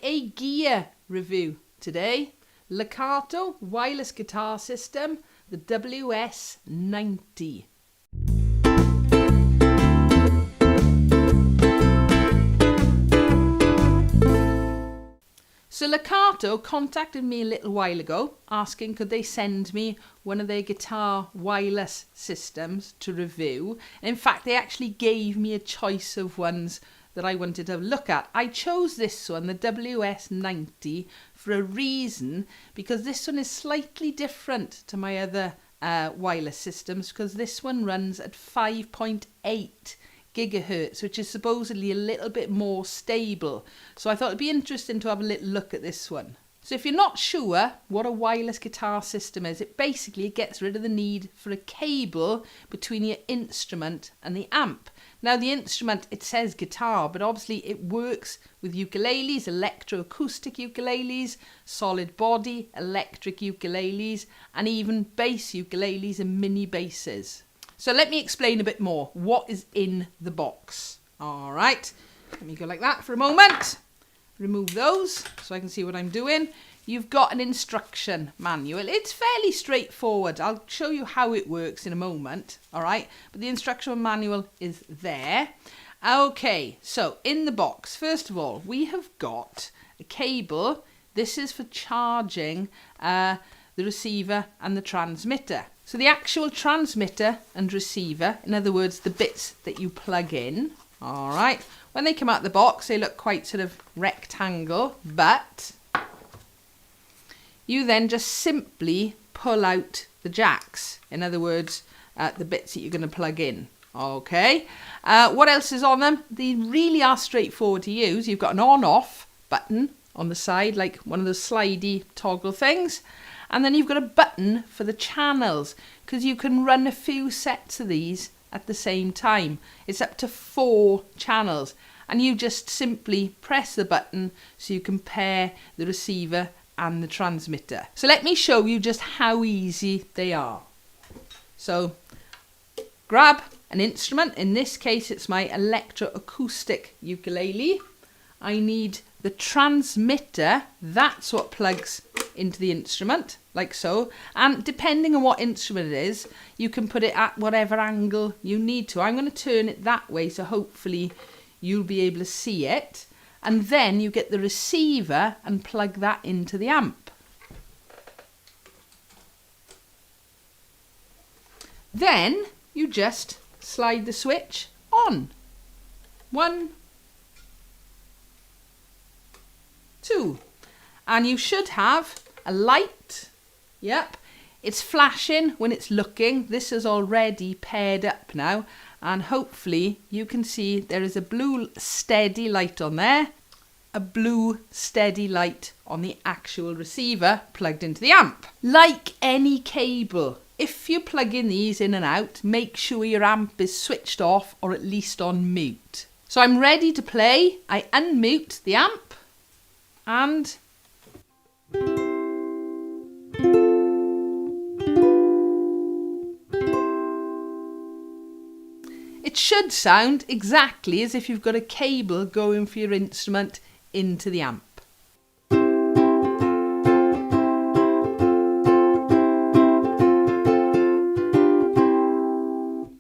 a gear review today. Lekato Wireless Guitar System, the WS90. So Lekato contacted me a little while ago asking could they send me one of their guitar wireless systems to review. And in fact, they actually gave me a choice of ones that I wanted to look at. I chose this one, the WS90, for a reason, because this one is slightly different to my other wireless systems, because this one runs at 5.8 gigahertz, which is supposedly a little bit more stable. So I thought it'd be interesting to have a little look at this one. So if you're not sure what a wireless guitar system is, it basically gets rid of the need for a cable between your instrument and the amp. Now the instrument, it says guitar, but obviously it works with ukuleles, electroacoustic ukuleles, solid body, electric ukuleles, and even bass ukuleles and mini basses. So let me explain a bit more what is in the box. All right, let me go like that for a moment. Remove those so I can see what I'm doing. You've got an instruction manual. It's fairly straightforward. I'll show you how it works in a moment. All right, but the instruction manual is there. Okay, so in the box, first of all, we have got a cable. This is for charging the receiver and the transmitter. So the actual transmitter and receiver, in other words, the bits that you plug in, all right, when they come out the box, they look quite sort of rectangle, but you then just simply pull out the jacks, in other words, the bits that you're going to plug in. Okay, what else is on them? They really are straightforward to use. You've got an on-off button on the side, like one of those slidey toggle things. And then you've got a button for the channels, because you can run a few sets of these at the same time. It's up to 4 channels, and you just simply press the button so you can pair the receiver and the transmitter. So let me show you just how easy they are. So grab an instrument. In this case, it's my electroacoustic ukulele. I need the transmitter. That's what plugs into the instrument, like so. And depending on what instrument it is, you can put it at whatever angle you need to. I'm going to turn it that way, so hopefully you'll be able to see it. And then you get the receiver and plug that into the amp. Then you just slide the switch on. 1, 2. And you should have a light. Yep, it's flashing when it's looking. This is already paired up now, and hopefully you can see there is a blue steady light on there, a blue steady light on the actual receiver plugged into the amp. Like any cable, if you plug in these in and out, make sure your amp is switched off or at least on mute. So I'm ready to play. I unmute the amp and it should sound exactly as if you've got a cable going for your instrument into the amp.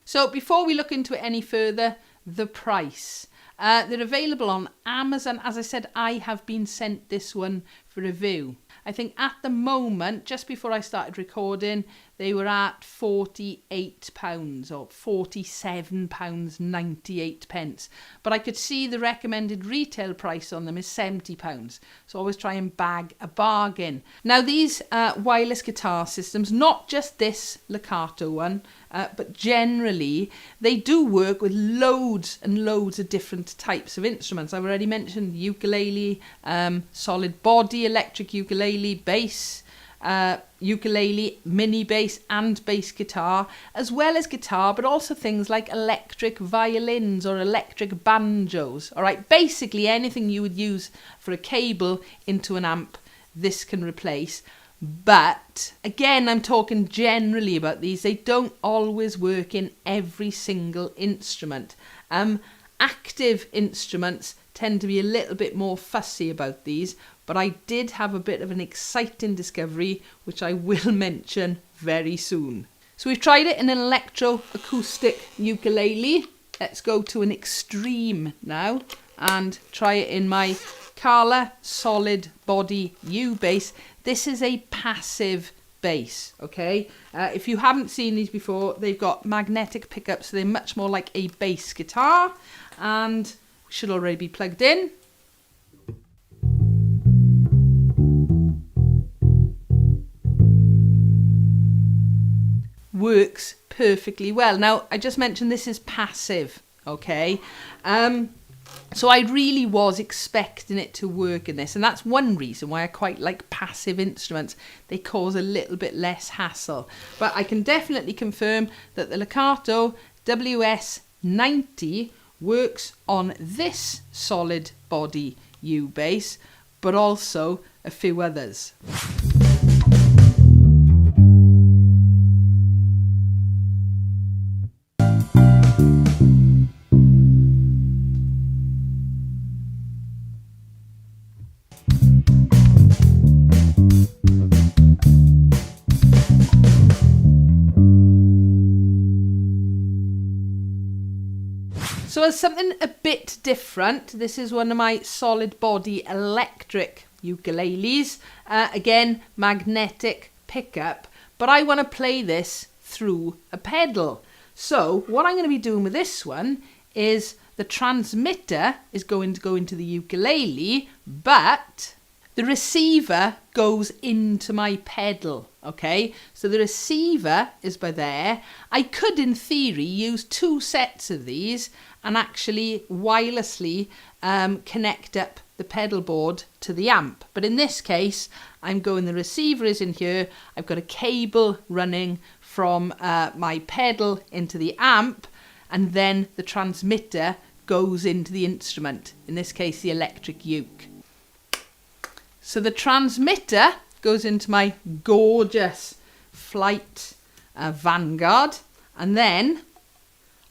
So before we look into it any further, the price. They're available on Amazon. As I said, I have been sent this one for review. I think at the moment, just before I started recording, they were at £48 or £47.98. But I could see the recommended retail price on them is £70. So always try and bag a bargain. Now these wireless guitar systems, not just this Lekato one, but generally they do work with loads and loads of different types of instruments. I've already mentioned ukulele, solid body, electric ukulele, bass, ukulele, mini bass and bass guitar, as well as guitar, but also things like electric violins or electric banjos. All right, basically anything you would use for a cable into an amp, this can replace. But again, I'm talking generally about these. They don't always work in every single instrument. Active instruments tend to be a little bit more fussy about these, but I did have a bit of an exciting discovery, which I will mention very soon. So we've tried it in an electro-acoustic ukulele. Let's go to an extreme now and try it in my Kala solid body U bass. This is a passive bass, okay? If you haven't seen these before, they've got magnetic pickups, so they're much more like a bass guitar, and should already be plugged in. Works perfectly well. Now, I just mentioned this is passive, okay? So I really was expecting it to work in this, and that's one reason why I quite like passive instruments. They cause a little bit less hassle. But I can definitely confirm that the Lekato WS90 works on this solid body U bass, but also a few others. So as something a bit different, this is one of my solid body electric ukuleles. Again, magnetic pickup, but I want to play this through a pedal. So what I'm going to be doing with this one is the transmitter is going to go into the ukulele, but the receiver goes into my pedal, okay? So the receiver is by there. I could, in theory, use 2 sets of these and actually wirelessly connect up the pedal board to the amp. But in this case, I'm going, the receiver is in here. I've got a cable running from my pedal into the amp, and then the transmitter goes into the instrument, in this case, the electric uke. So the transmitter goes into my gorgeous Flight Vanguard, and then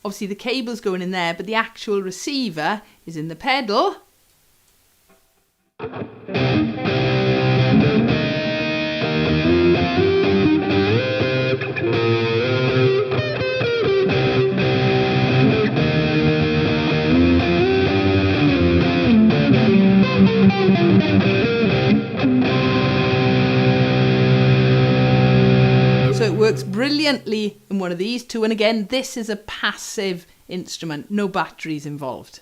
obviously the cable's going in there, but the actual receiver is in the pedal. So it works brilliantly in one of these two, and again, this is a passive instrument, no batteries involved.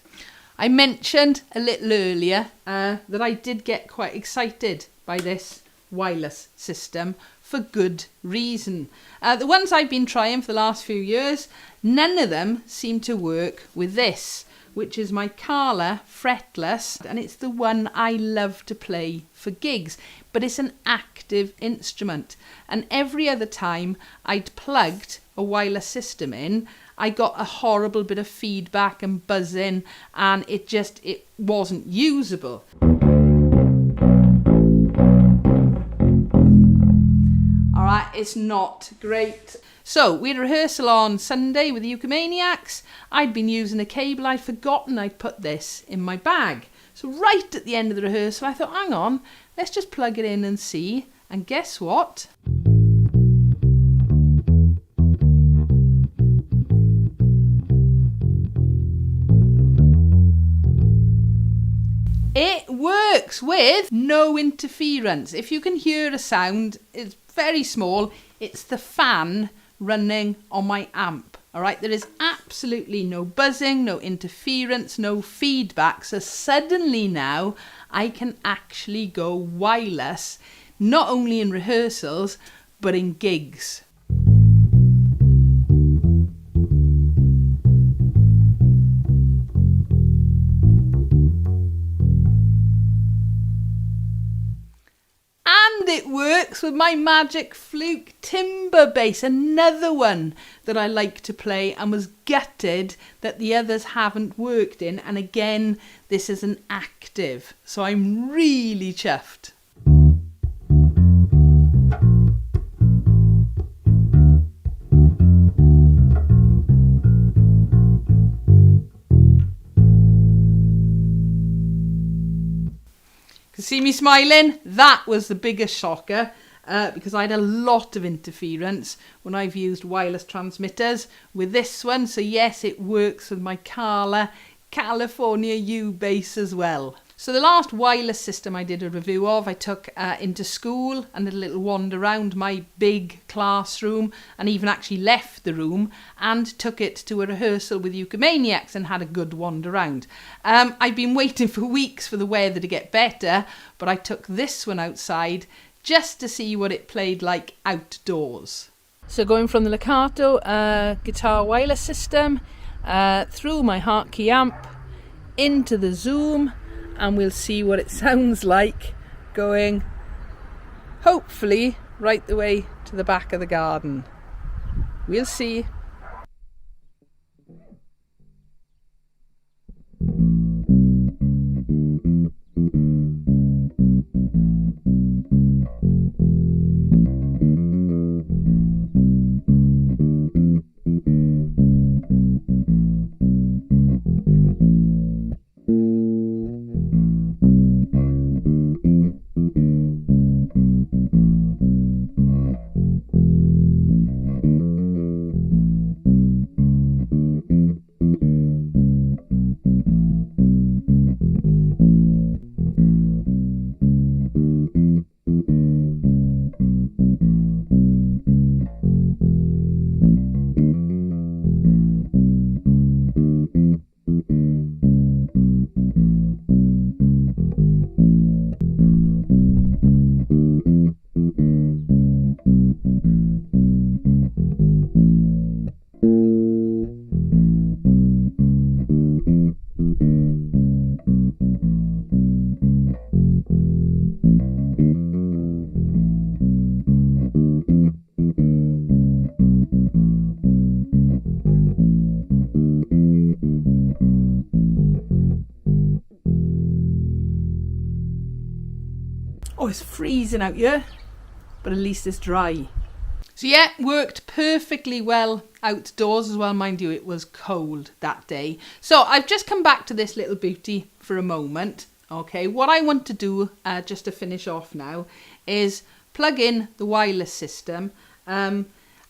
I mentioned a little earlier that I did get quite excited by this wireless system for good reason. The ones I've been trying for the last few years, none of them seem to work with this, which is my Kala fretless, and it's the one I love to play for gigs, but it's an active instrument, and every other time I'd plugged a wireless system in, I got a horrible bit of feedback and buzzing, and it wasn't usable. Alright, it's not great. So we had a rehearsal on Sunday with the Ukumaniacs. I'd been using a cable, I'd forgotten I'd put this in my bag. So right at the end of the rehearsal, I thought, hang on, let's just plug it in and see. And guess what? It works with no interference. If you can hear a sound, it's very small. It's the fan running on my amp. All right, there is absolutely no buzzing, no interference, no feedback. So suddenly now I can actually go wireless, not only in rehearsals, but in gigs. And it works with my Magic Fluke timbre bass, another one that I like to play and was gutted that the others haven't worked in. And again, this is an active, so I'm really chuffed. See me smiling? That was the biggest shocker. Because I had a lot of interference when I've used wireless transmitters with this one. So yes, it works with my California U-Bass as well. So the last wireless system I did a review of, I took into school and did a little wander around my big classroom, and even actually left the room and took it to a rehearsal with Ukulele and had a good wander around. I've been waiting for weeks for the weather to get better, but I took this one outside just to see what it played like outdoors. So going from the Lekato guitar wireless system through my Hartkey amp into the Zoom, and we'll see what it sounds like going hopefully right the way to the back of the garden. We'll see. Oh, it's freezing out here, but at least it's dry. So yeah, worked perfectly well outdoors as well. Mind you, it was cold that day. So I've just come back to this little beauty for a moment. Okay, what I want to do, just to finish off now, is plug in the wireless system and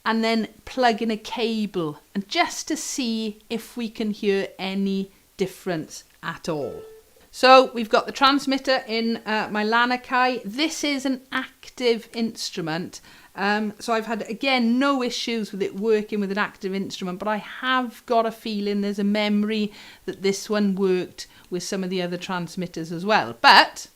then plug in a cable, and just to see if we can hear any difference at all. So we've got the transmitter in my Lekato. This is an active instrument. So I've had, again, no issues with it working with an active instrument, but I have got a feeling, there's a memory that this one worked with some of the other transmitters as well. But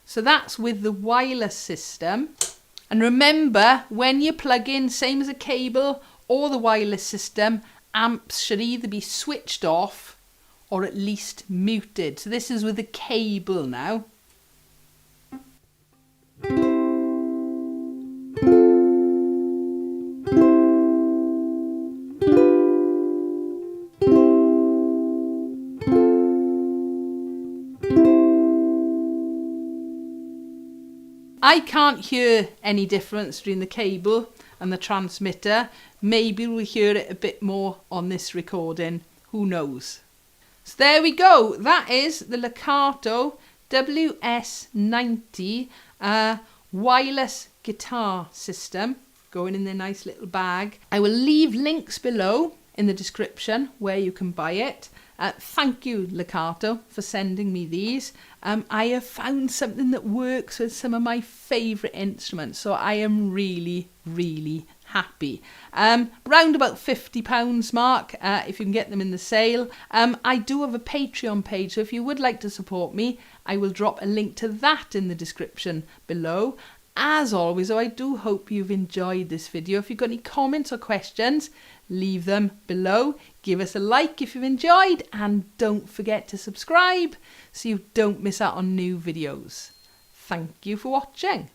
so that's with the wireless system. And remember, when you plug in, same as a cable or the wireless system, amps should either be switched off or at least muted. So this is with the cable now. I can't hear any difference between the cable and the transmitter. Maybe we'll hear it a bit more on this recording. Who knows? So there we go. That is the Lekato WS90 wireless guitar system going in their nice little bag. I will leave links below in the description where you can buy it. Thank you, Lekato, for sending me these. I have found something that works with some of my favourite instruments, so I am really, really happy. Round about £50 mark, if you can get them in the sale. I do have a Patreon page, so if you would like to support me, I will drop a link to that in the description below. As always, I do hope you've enjoyed this video. If you've got any comments or questions, leave them below. Give us a like if you've enjoyed, and don't forget to subscribe so you don't miss out on new videos. Thank you for watching.